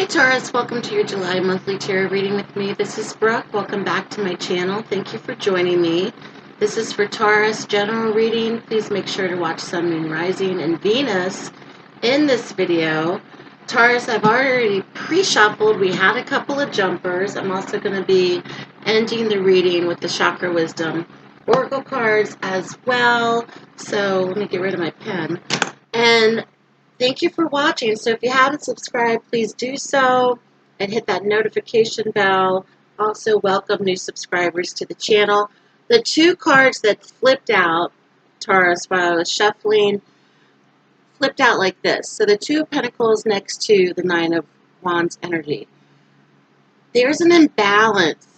Hi Taurus, welcome to your July monthly tarot reading with me. This is Brooke. Welcome back to my channel. Thank you for joining me. This is for Taurus general reading. Please make sure to watch Sun, Moon, Rising, and Venus in this video. Taurus, I've already pre-shuffled. We had a couple of jumpers. I'm also going to be ending the reading with the Chakra Wisdom Oracle cards as well. So let me get rid of my pen. And thank you for watching. So if you haven't subscribed, please do so and hit that notification bell. Also, welcome new subscribers to the channel. The two cards that flipped out, Taurus, while I was shuffling, flipped out like this. So the Two of Pentacles next to the Nine of Wands energy. There's an imbalance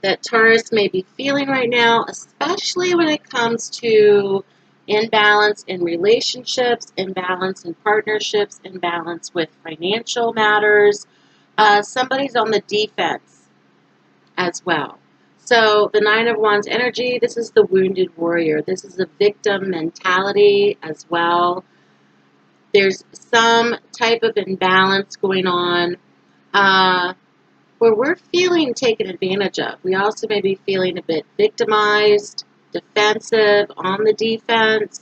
that Taurus may be feeling right now, especially when it comes to imbalance in relationships, imbalance in partnerships, imbalance with financial matters. Somebody's on the defense as well. So the Nine of Wands energy, this is the wounded warrior. This is a victim mentality as well. There's some type of imbalance going on where we're feeling taken advantage of. We also may be feeling a bit victimized, defensive, on the defense,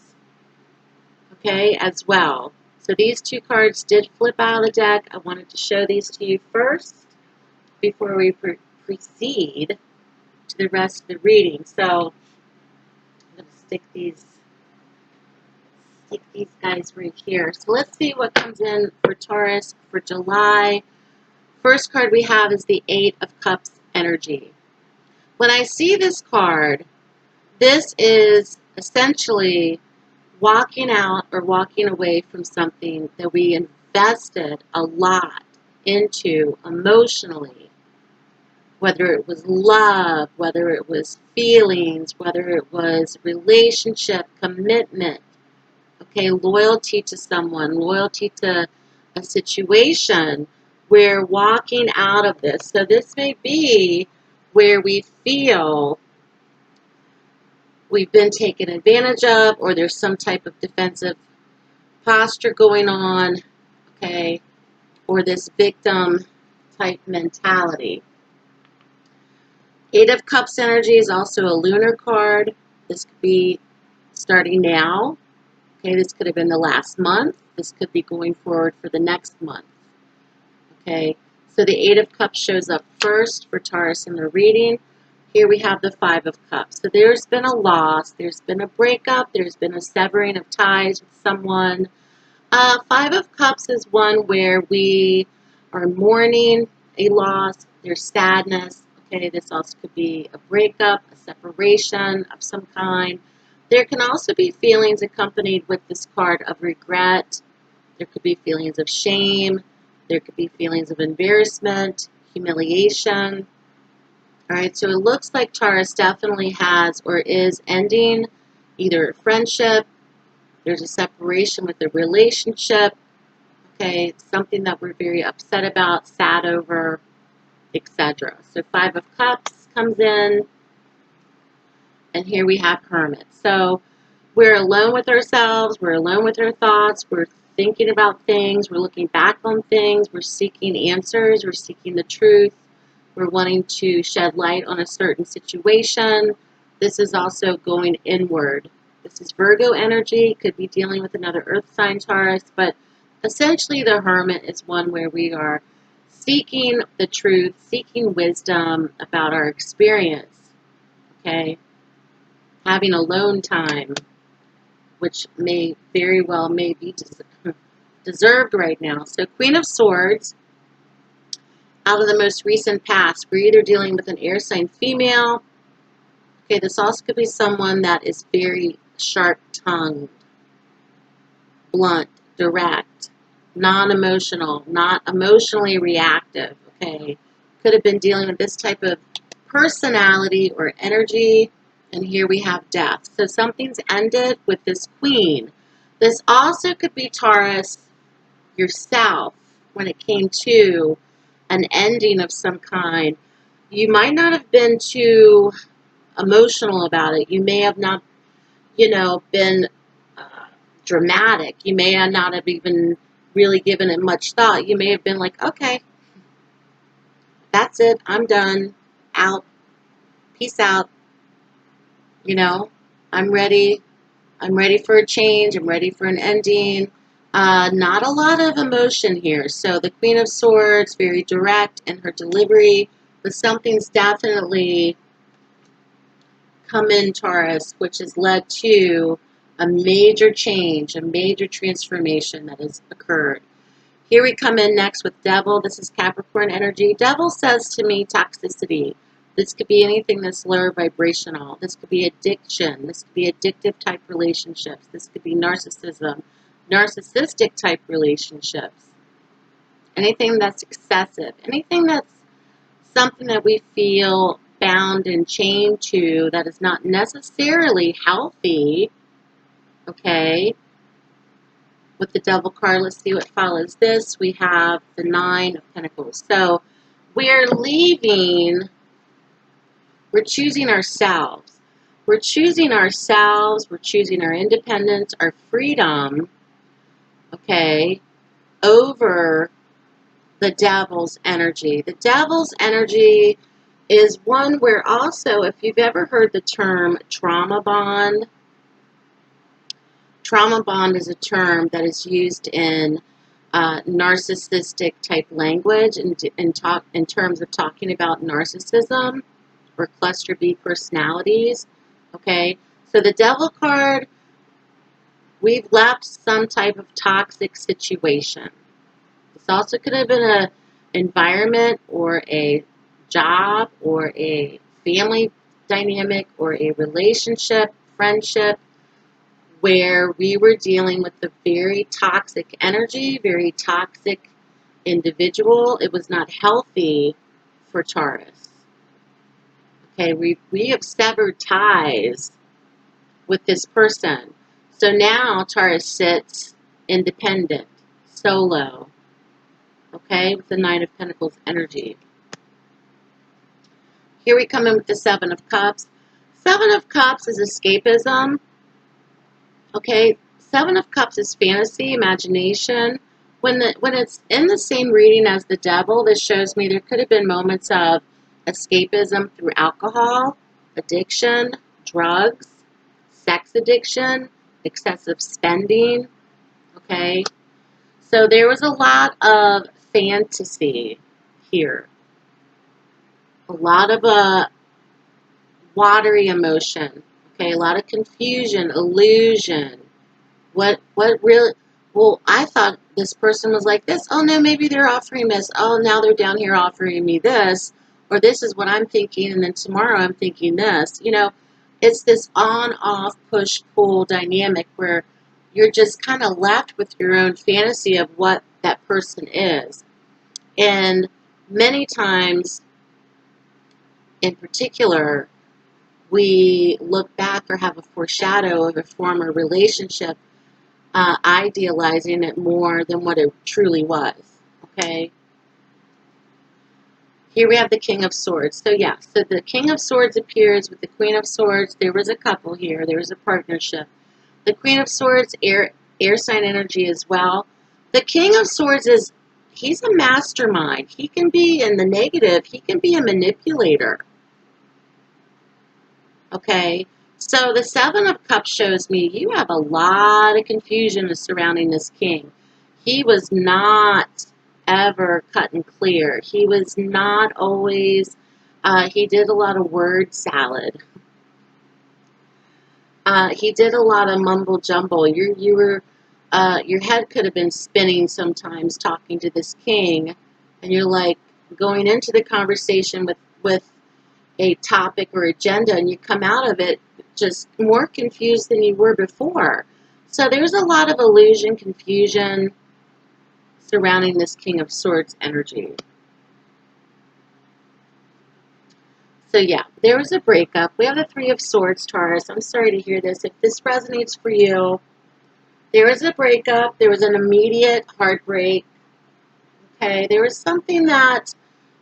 okay, as well. So these two cards did flip out of the deck. I wanted to show these to you first before we proceed to the rest of the reading. So I'm going to stick these guys right here. So let's see what comes in for Taurus for July. First card we have is the Eight of Cups energy. When I see this card, this is essentially walking out or walking away from something that we invested a lot into emotionally, whether it was love, whether it was feelings, whether it was relationship, commitment, okay, loyalty to someone, loyalty to a situation. We're walking out of this. So this may be where we feel we've been taken advantage of, or there's some type of defensive posture going on, okay, or this victim type mentality. Eight of Cups energy is also a lunar card. This could be starting now. Okay, this could have been the last month. This could be going forward for the next month. Okay, so the Eight of Cups shows up first for Taurus in the reading. Here we have the Five of Cups. So there's been a loss, there's been a breakup, there's been a severing of ties with someone. Five of Cups is one where we are mourning a loss, there's sadness. Okay, this also could be a breakup, a separation of some kind. There can also be feelings accompanied with this card of regret. There could be feelings of shame. There could be feelings of embarrassment, humiliation. All right, so it looks like Taurus definitely has or is ending either a friendship, there's a separation with a relationship, okay, it's something that we're very upset about, sad over, etc. So Five of Cups comes in, and here we have Hermit. So we're alone with ourselves, we're alone with our thoughts, we're thinking about things, we're looking back on things, we're seeking answers, we're seeking the truth, we're wanting to shed light on a certain situation. This is also going inward. This is Virgo energy, could be dealing with another earth sign Taurus, but essentially the Hermit is one where we are seeking the truth, seeking wisdom about our experience, okay? Having alone time, which may very well may be deserved right now. So Queen of Swords, out of the most recent past, we're either dealing with an air sign female. Okay, this also could be someone that is very sharp-tongued, blunt, direct, non-emotional, not emotionally reactive. Okay, could have been dealing with this type of personality or energy. And here we have death. So something's ended with this queen. This also could be Taurus yourself when it came to an ending of some kind. You might not have been too emotional about it. You may have not, been dramatic. You may not have even really given it much thought. You may have been like, okay, That's it. I'm done. Out. Peace out. You know, I'm ready. I'm ready for a change. I'm ready for an ending. Not a lot of emotion here. So the Queen of Swords, very direct in her delivery, but something's definitely come in, Taurus, which has led to a major change, a major transformation that has occurred. Here we come in next with Devil. This is Capricorn energy. Devil says to me toxicity. This could be anything that's lower vibrational. This could be addiction. This could be addictive type relationships. This could be narcissism, narcissistic type relationships. Anything that's excessive. Anything that's something that we feel bound and chained to that is not necessarily healthy. Okay. With the Devil card, let's see what follows this. We have the Nine of Pentacles. So we're leaving, we're choosing ourselves. We're choosing ourselves, we're choosing our independence, our freedom, okay, over the Devil's energy. The Devil's energy is one where also, if you've ever heard the term trauma bond is a term that is used in narcissistic type language in terms of talking about narcissism or cluster B personalities. Okay, so the Devil card, we've left some type of toxic situation. This also could have been an environment or a job or a family dynamic or a relationship, friendship, where we were dealing with a very toxic energy, very toxic individual. It was not healthy for Taurus. Okay, we have severed ties with this person. So now Taurus sits independent, solo, okay, with the Nine of Pentacles energy. Here we come in with the Seven of Cups. Seven of Cups is escapism. Okay, Seven of Cups is fantasy, imagination. When it's in the same reading as the Devil, this shows me there could have been moments of escapism through alcohol, addiction, drugs, sex addiction, excessive spending. Okay, so there was a lot of fantasy here, a lot of watery emotion. Okay, a lot of confusion, illusion. What really, well, I thought this person was like this. Oh, no, maybe they're offering this. Oh, now they're down here offering me this. Or this is what I'm thinking, and then tomorrow I'm thinking this. You know, it's this on-off, push-pull dynamic where you're just kind of left with your own fantasy of what that person is. And many times, in particular, we look back or have a foreshadow of a former relationship, idealizing it more than what it truly was. Okay. Here we have the King of Swords. So yeah, so the King of Swords appears with the Queen of Swords. There was a couple here. There was a partnership. The Queen of Swords, air sign energy as well. The King of Swords he's a mastermind. He can be in the negative. He can be a manipulator. Okay. So the Seven of Cups shows me you have a lot of confusion surrounding this king. He was not ever cut and clear. He was not always, he did a lot of word salad. He did a lot of mumble jumble. Your head could have been spinning sometimes talking to this king, and you're like going into the conversation with a topic or agenda, and you come out of it just more confused than you were before. So there's a lot of illusion, confusion surrounding this King of Swords energy. So yeah, there was a breakup. We have the Three of Swords, Taurus. I'm sorry to hear this. If this resonates for you, there was a breakup. There was an immediate heartbreak. Okay, there was something that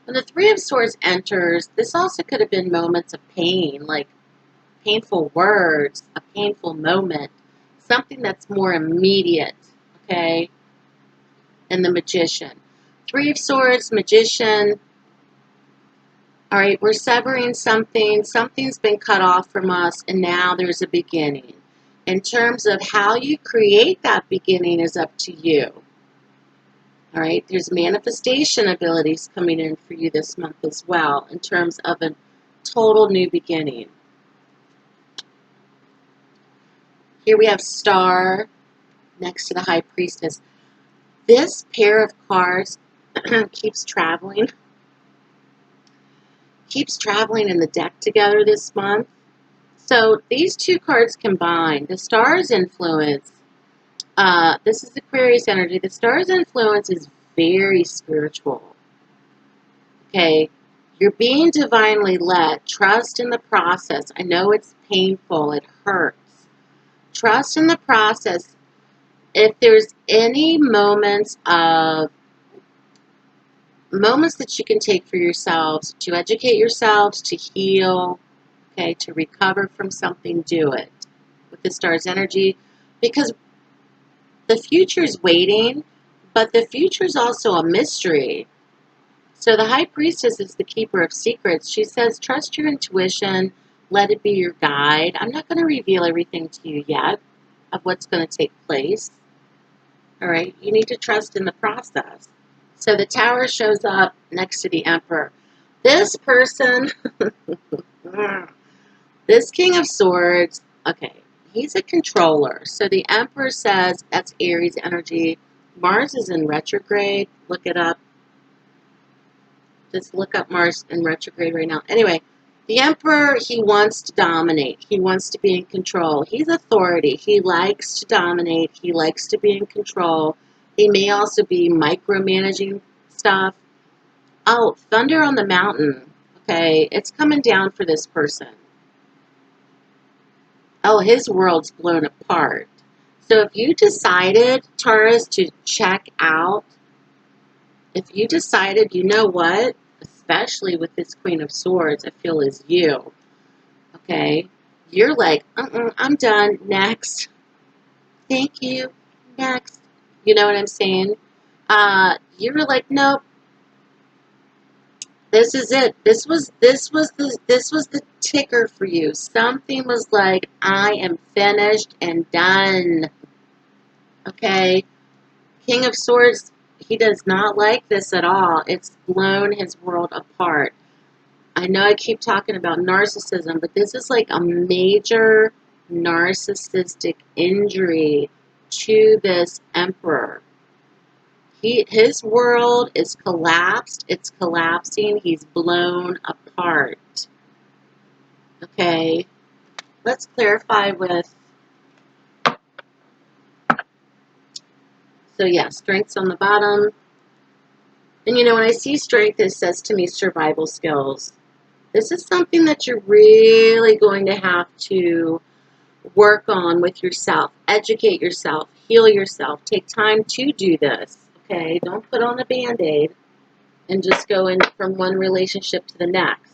when the Three of Swords enters, this also could have been moments of pain, like painful words, a painful moment, something that's more immediate, okay? And the Magician. Three of Swords, Magician, All right, we're severing something. Something's been cut off from us, and now there's a beginning. In terms of how you create that beginning is up to you. All right, there's manifestation abilities coming in for you this month as well, in terms of a total new beginning. Here we have Star next to the High Priestess. This pair of cards keeps traveling in the deck together this month. So these two cards combined, the Star's influence, this is Aquarius energy. The Star's influence is very spiritual. Okay, you're being divinely led. Trust in the process. I know it's painful. It hurts. Trust in the process. If there's any moments that you can take for yourselves, to educate yourselves, to heal, okay, to recover from something, do it with the Star's energy, because the future's waiting, but the future's also a mystery. So the High Priestess is the keeper of secrets. She says, trust your intuition, let it be your guide. I'm not going to reveal everything to you yet of what's going to take place. All right, you need to trust in the process. So the Tower shows up next to the Emperor. This person, this King of Swords, okay, he's a controller. So the Emperor says that's Aries energy. Mars is in retrograde. Look it up. Just look up Mars in retrograde right now. Anyway, the Emperor, he wants to dominate. He wants to be in control. He's authority. He likes to dominate. He likes to be in control. He may also be micromanaging stuff. Oh, thunder on the mountain. Okay, it's coming down for this person. Oh, his world's blown apart. So if you decided, Taurus, to check out, if you decided, you know what, especially with this Queen of Swords, I feel is you, okay? You're like, I'm done, next. Thank you, next. You know what I'm saying? You're like, nope, this is it. This was the ticker for you. Something was like, I am finished and done. Okay? King of Swords, he does not like this at all. It's blown his world apart. I know I keep talking about narcissism, but this is like a major narcissistic injury to this Emperor. His world is collapsed. It's collapsing. He's blown apart. Okay, let's clarify with, so yeah, strengths on the bottom. And you know, when I see strength, it says to me survival skills. This is something that you're really going to have to work on with yourself. Educate yourself. Heal yourself. Take time to do this. Okay, don't put on a Band-Aid and just go in from one relationship to the next.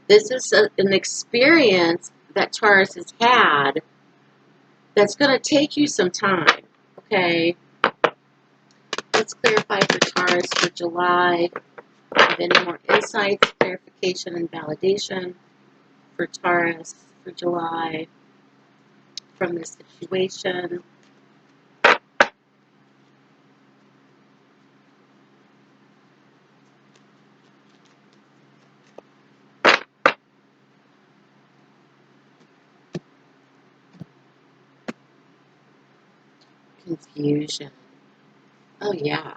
This is an experience that Taurus has had that's going to take you some time. Okay, let's clarify for Taurus for July. Have any more insights, clarification, and validation for Taurus for July from this situation? Confusion. Oh, yeah.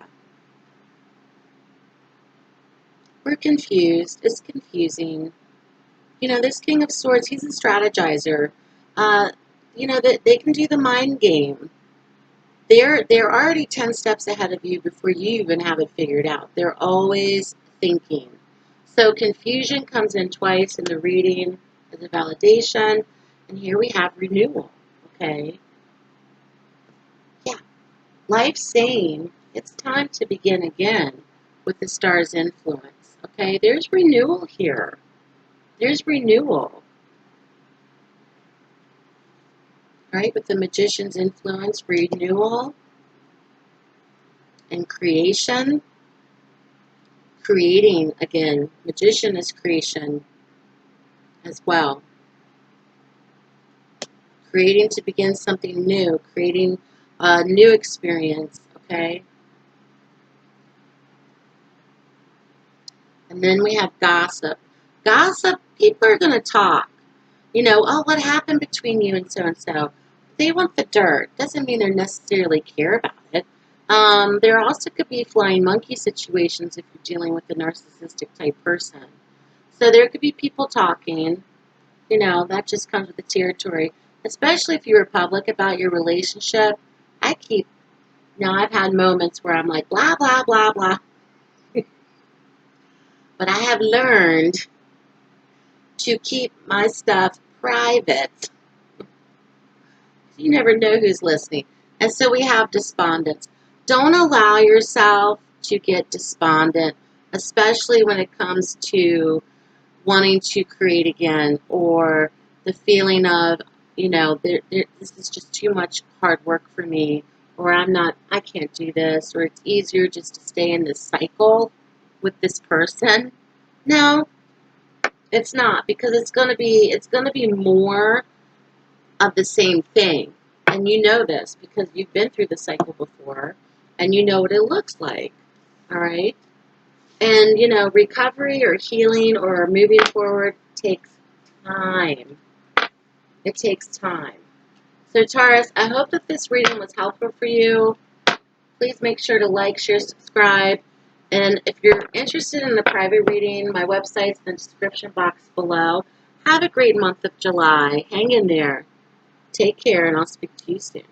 We're confused. It's confusing. You know, this King of Swords, he's a strategizer. You know, that they can do the mind game. They're already 10 steps ahead of you before you even have it figured out. They're always thinking. So confusion comes in twice in the reading as a validation. And here we have renewal. Okay? Yeah. Life's saying it's time to begin again with the star's influence. Okay? There's renewal here. There's renewal. Right? With the magician's influence, renewal and creation. creating again. Magician is creation as well. Creating to begin something new, creating a new experience, okay? And then we have gossip. Gossip, people are going to talk. You know, oh, what happened between you and so-and-so? They want the dirt. Doesn't mean they necessarily care about it. There also could be flying monkey situations if you're dealing with a narcissistic type person. So there could be people talking. You know, that just comes with the territory. Especially if you were public about your relationship. I've had moments where I'm like, blah, blah, blah, blah. But I have learned to keep my stuff private. You never know who's listening. And so we have despondence. Don't allow yourself to get despondent, especially when it comes to wanting to create again, or the feeling of, you know, this is just too much hard work for me, or I can't do this, or it's easier just to stay in this cycle with this person. No, it's not, because it's gonna be more of the same thing. And you know this because you've been through the cycle before and you know what it looks like. All right? And, you know, recovery or healing or moving forward takes time. It takes time. So, Taurus, I hope that this reading was helpful for you. Please make sure to like, share, subscribe. And if you're interested in a private reading, my website's in the description box below. Have a great month of July. Hang in there. Take care, and I'll speak to you soon.